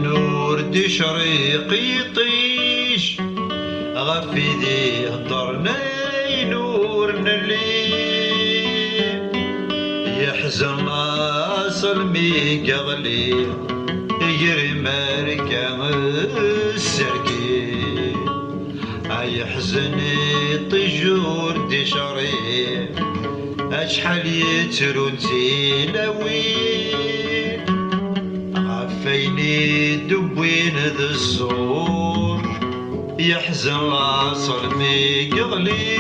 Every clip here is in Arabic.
النور دي شريق يطيش غف يدي هضرنا ينور الليل يحزن اصل مي قغلي يجري ماركة السركي يحزن طجور دي شريق اشحال يترون تيلاوين غفيني دوين ذا الصور يحزن اصل مي قغلي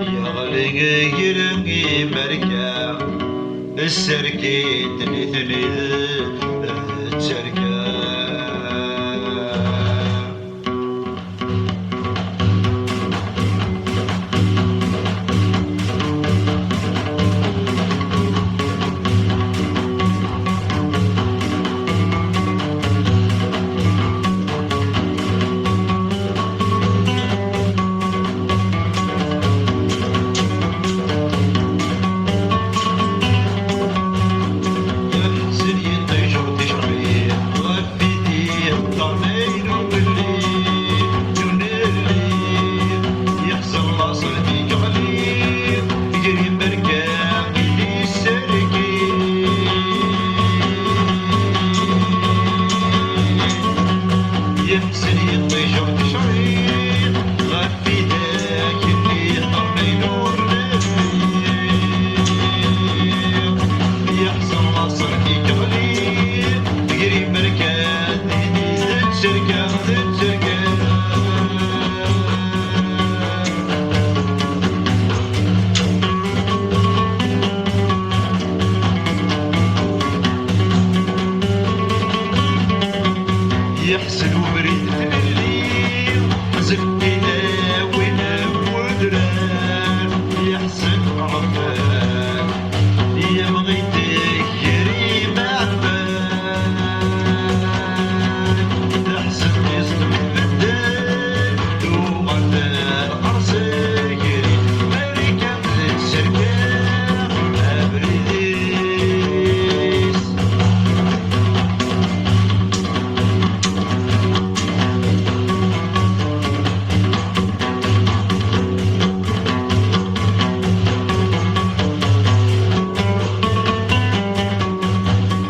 يغلي يرقي مركا السركي تني تسركا يحسن وبريد الليل زكينا وين ودران يحسن عرفان يا بغيتك كريم عفان احسن يصدم بدال وغدال قرصك ملكة السركان ابريديس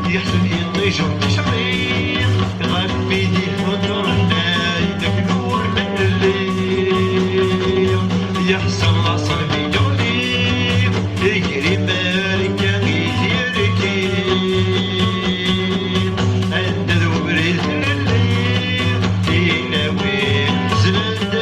يحسن يطيشون تشريق غفي دي هدرنا يدك نور الليل يحسن اصل بيقولي يجري مالكة يتركي عند ذو بريد الليل يناوي زلد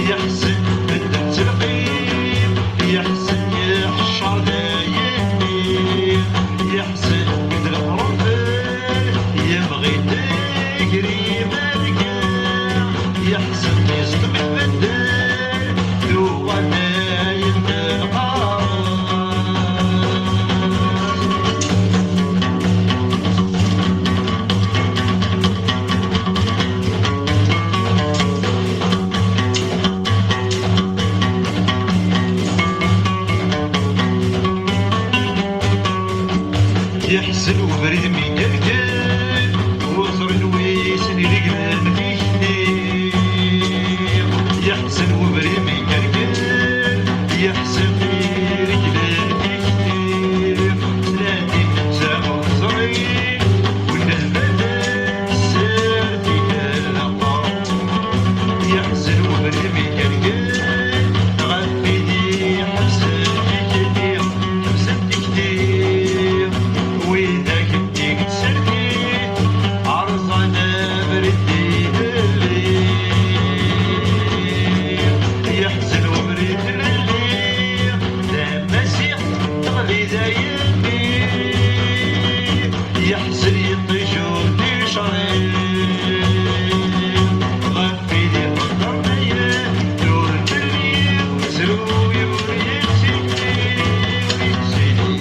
يحسن بدل تلقيم يحسن يحشر دايم يحسن مثل الحرفان يبغي تجري مالكا يحسن يصدم البدال ذو غنايم يحسن وبريد من قلقل وصر الويسن رجلان في شتيق يحسن وبريد من قلقل يحسن في رجلان في شتيق سلاتي سامو صغير والنهبة سار فيها الأقام يحسن وبريد من قلقل غفي دي حسن في كتير حسن في كتير وإذا كنتي تسرقي عرضنا بردي الليل يحزن وبريد الليل لا مسيح تغلي زايدني يحزن يطيشون في شريط غفي لي الضربية دور الليل سروي ويتسيني ويتسيني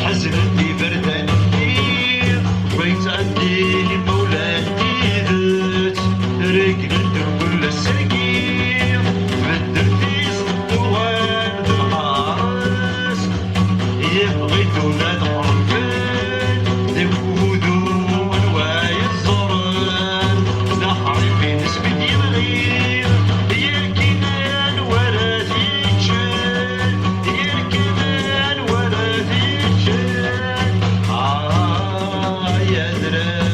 حزنتني بردان كتير بغيت عندي مولاتي ذا دراري